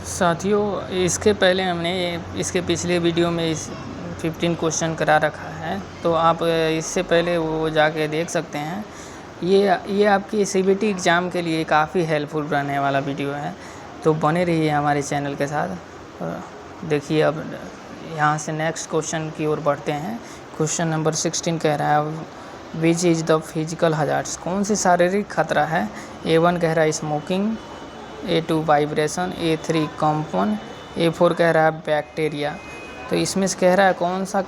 साथियों, इसके पहले हमने इसके पिछले वीडियो में इस 15 क्वेश्चन करा रखा है, तो आप इससे पहले वो जाके देख सकते हैं। ये आपकी सीबीटी एग्ज़ाम के लिए काफ़ी हेल्पफुल रहने वाला वीडियो है, तो बने रहिए हमारे चैनल के साथ। देखिए, अब यहाँ से नेक्स्ट क्वेश्चन की ओर बढ़ते हैं। क्वेश्चन नंबर 16 कह रहा है which is the physical hazards, कौन सी शारीरिक खतरा है। A1 कह रहा है स्मोकिंग, A2 वाइब्रेशन, A3 कंपन, A4 कह रहा है बैक्टीरिया। तो इसमें से कह रहा है कौन सा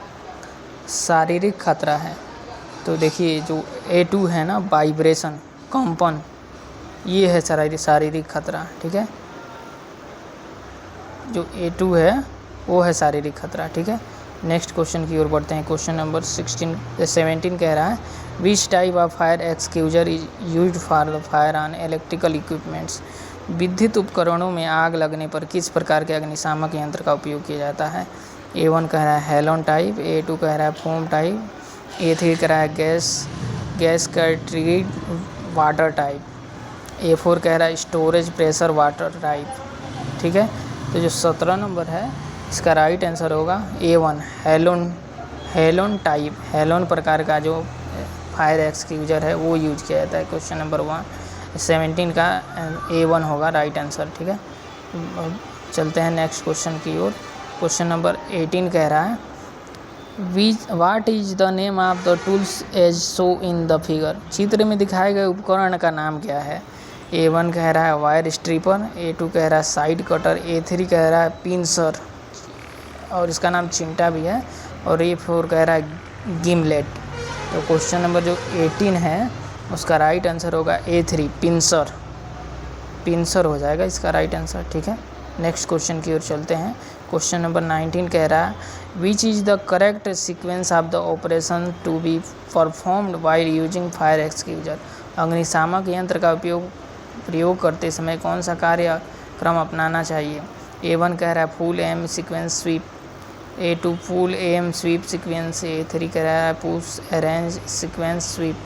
शारीरिक खतरा है। तो देखिए, जो A2 है ना, वाइब्रेशन, कंपन, ये है शारीरिक खतरा। ठीक है, जो A2 है वो है शारीरिक खतरा। ठीक है, नेक्स्ट क्वेश्चन की ओर बढ़ते हैं। क्वेश्चन नंबर 17 कह रहा है which type of fire extinguisher is used for the fire on electrical equipments, विद्युत उपकरणों में आग लगने पर किस प्रकार के अग्निशामक यंत्र का उपयोग किया जाता है। A1 कह रहा है हेलोन टाइप, A2 कह रहा है फोम टाइप, A3 कह रहा है gas cartridge water type, A4 कह रहा है स्टोरेज प्रेशर वाटर टाइप। ठीक है, तो जो 17 नंबर है इसका राइट आंसर होगा A1 हेलोन टाइप। हेलोन प्रकार का जो फायर एक्सक्यूजर है वो यूज किया जाता है। क्वेश्चन नंबर 17 का A1 होगा राइट आंसर। ठीक है, चलते हैं नेक्स्ट क्वेश्चन की ओर। क्वेश्चन नंबर 18 कह रहा है what is the name of the tools as show in the figure, चित्र में दिखाए गए उपकरण का नाम क्या है। A1 कह रहा है वायर स्ट्रिपर, A2 कह रहा है साइड कटर, A3 कह रहा है पिंसर और इसका नाम चिमटा भी है, और A4 कह रहा है गिमलेट। तो क्वेश्चन नंबर जो 18 है उसका राइट आंसर होगा A3 पिंसर हो जाएगा इसका राइट आंसर। ठीक है, नेक्स्ट क्वेश्चन की ओर चलते हैं। क्वेश्चन नंबर 19 कह रहा है which is the correct sequence of the operation to be performed while using fire extinguisher, अग्निशामक यंत्र का प्रयोग करते समय कौन सा कार्यक्रम अपनाना चाहिए। A1 कह रहा है full M sequence sweep, A2 full M sweep sequence, A3 कह रहा है push arrange sequence SVEEP,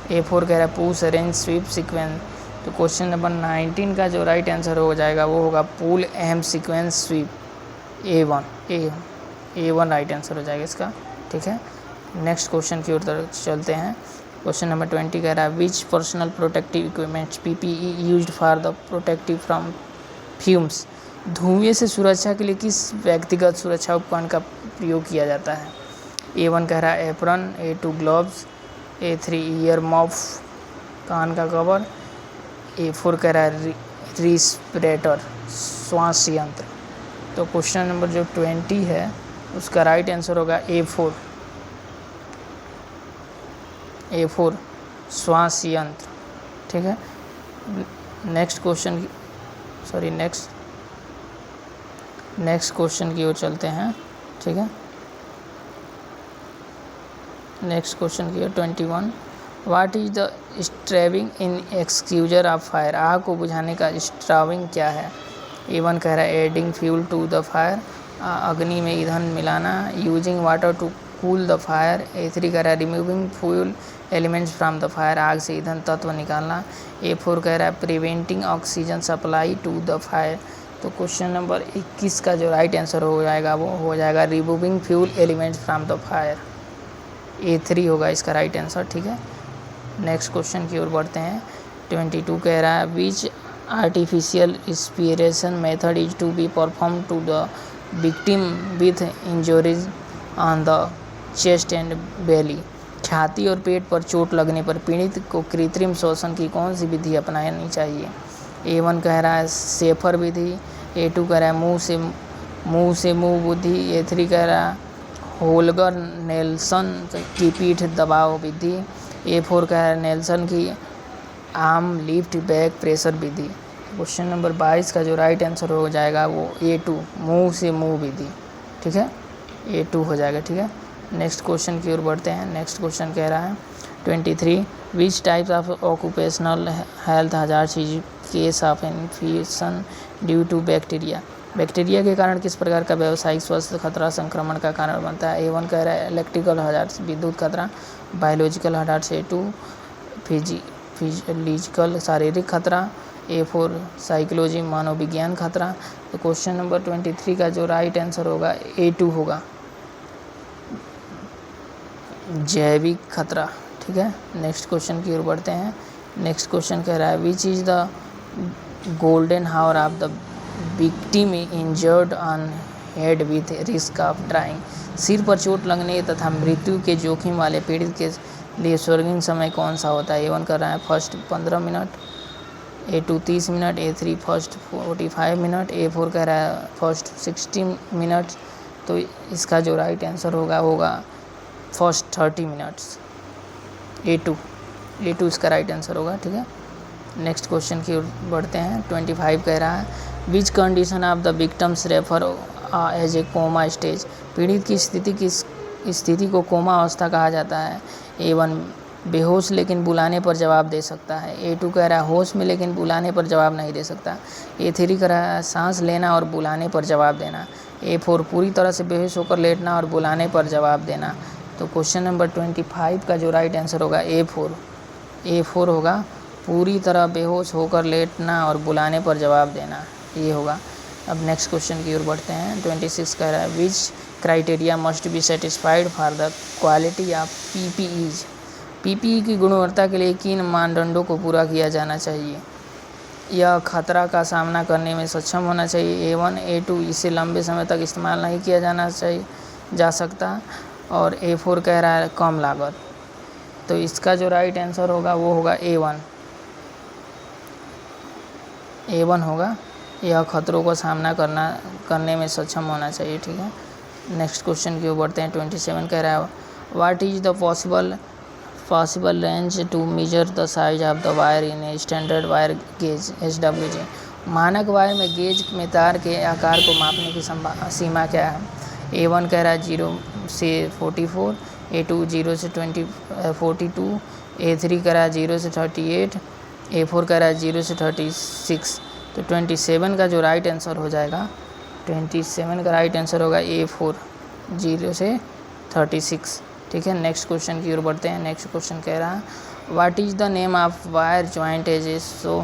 A4 कह रहा है पुश अरेंज स्वीप सीक्वेंस। तो क्वेश्चन नंबर 19 का जो राइट आंसर हो जाएगा वो होगा pull aim sequence sweep, A1 right answer हो जाएगा इसका। ठीक है, नेक्स्ट क्वेश्चन की ओर चलते हैं। क्वेश्चन नंबर 20 कह रहा है which personal protective equipments PPE used for the protective from fumes, धुएं से सुरक्षा के लिए किस व्यक्तिगत सुरक्षा उपकरण का प्रयोग किया जाता है। A1 कह रहा है apron, A2 gloves, A3 ear muff कान का कवर, A4 कह रहा है रिस्पिरेटर श्वास यंत्र। तो क्वेश्चन नंबर जो 20 है उसका राइट आंसर होगा A4 श्वास यंत्र। ठीक है, नेक्स्ट क्वेश्चन की ओर चलते हैं। ठीक है, नेक्स्ट क्वेश्चन की ओर 21 what is the starving in extinguishment of fire, आग को बुझाने का स्ट्रैविंग क्या है। A1 कह रहा है adding fuel to the fire, अग्नि में ईंधन मिलाना, using water to cool the fire, A3 कह रहा है removing fuel elements from the fire, आग से ईंधन तत्व निकालना, A4 कह रहा है preventing oxygen supply to the fire. तो क्वेश्चन नंबर 21 का जो राइट आंसर हो जाएगा वो हो जाएगा removing fuel elements from the fire, A3 होगा इसका राइट आंसर। ठीक है, नेक्स्ट क्वेश्चन की ओर बढ़ते हैं। 22 कह रहा है which artificial inspiration method is to be perform to the victim with injuries on the chest and belly, छाती और पेट पर चोट लगने पर पीड़ित को कृत्रिम श्वसन की कौन सी विधि अपनानी चाहिए। A1 कह रहा है सेफर विधि, A2 कह रहा है मुंह से मुंह विधि, A3 कह रहा है होल्गर नेल्सन की पीठ दबाव विधि, A4 कह रहा है नेल्सन की आर्म लिफ्ट बैक प्रेशर विधि। क्वेश्चन नंबर 22 का जो राइट आंसर हो जाएगा वो A2 मुंह से मुंह विधि। ठीक है, A2 हो जाएगा। ठीक है, नेक्स्ट क्वेश्चन की ओर बढ़ते हैं। नेक्स्ट क्वेश्चन कह रहा है 23 which types of occupational health hazards is case of infection due to bacteria, bacteria के कारण किस प्रकार का व्यावसायिक स्वास्थ्य खतरा संक्रमण का कारण बनता है। A1 कह रहा है इलेक्ट्रिकल हजार्ड्स विद्युत खतरा, बायोलॉजिकल हजार्ड्स, A2 फिजिकल शारीरिक खतरा, A4 साइकोलॉजी मनोविज्ञान खतरा। तो क्वेश्चन नंबर 23 का जो राइट आंसर होगा A2 होगा, जैविक खतरा। ठीक है, नेक्स्ट क्वेश्चन की ओर बढ़ते हैं। नेक्स्ट क्वेश्चन कह रहा है which is the golden hour of the victim injured on head with risk of drowning. सिर पर चोट लगने तथा मृत्यु के जोखिम वाले पीड़ित के लिए स्वर्गीय समय कौन सा होता है? A1 कर रहा है first 15 minute, A2 30 minute, A3 first 45 minute, A4 कह रहा है फर्स्ट 60 मिनट। तो इसका जो राइट आंसर होगा फर्स्ट 30 मिनट्स, A2 इसका राइट आंसर होगा। ठीक है, नेक्स्ट क्वेश्चन की ओर बढ़ते हैं। 25 कह रहा है which condition of the victims refer as a coma stage. पीड़ित की स्थिति को कोमा अवस्था कहा जाता है। A1 बेहोश लेकिन बुलाने पर जवाब दे सकता है। A2 कह रहा है होश में लेकिन बुलाने पर जवाब नहीं दे सकता। A3 कह रहा है सांस लेना और बुलाने पर जवाब देना। A4 पूरी तरह से बेहोश होकर लेटना और बुलाने पर जवाब देना। तो क्वेश्चन नंबर 25 का जो राइट आंसर होगा A4 होगा, पूरी तरह बेहोश होकर लेटना और बुलाने पर जवाब देना, ये होगा। अब नेक्स्ट क्वेश्चन की ओर बढ़ते हैं। 26 कह रहा है which criteria must be satisfied for the quality of PPEs। PPE की गुणवत्ता के लिए किन मानदंडों को पूरा किया जाना चाहिए? यह खतरा का सामना करने में सक्षम होना चाहिए। A1 A2 इसे लंबे समय तक इस्तेमाल नहीं किया जा सकता। और A4 कह रहा है कम लागत। तो इसका जो राइट आंसर होगा वो होगा A1 होगा, यह खतरों का सामना करने में सक्षम होना चाहिए। ठीक है, नेक्स्ट क्वेश्चन की ओर बढ़ते हैं। 27 कह रहा है what is the possible range to measure the size of the wire in a standard wire gauge SWG। मानक वायर में गेज में तार के आकार को मापने की सीमा क्या है? A1 कह रहा है 0 से 44, A2 0 से 42, A3 कह रहा है 0 से 38, A4 कह रहा है 0 से 36। तो 27 का जो राइट आंसर हो जाएगा, 27 का राइट आंसर होगा A4 0 से 36। ठीक है, नेक्स्ट क्वेश्चन की ओर बढ़ते हैं। नेक्स्ट क्वेश्चन कह रहा है what is the name of wire joint as so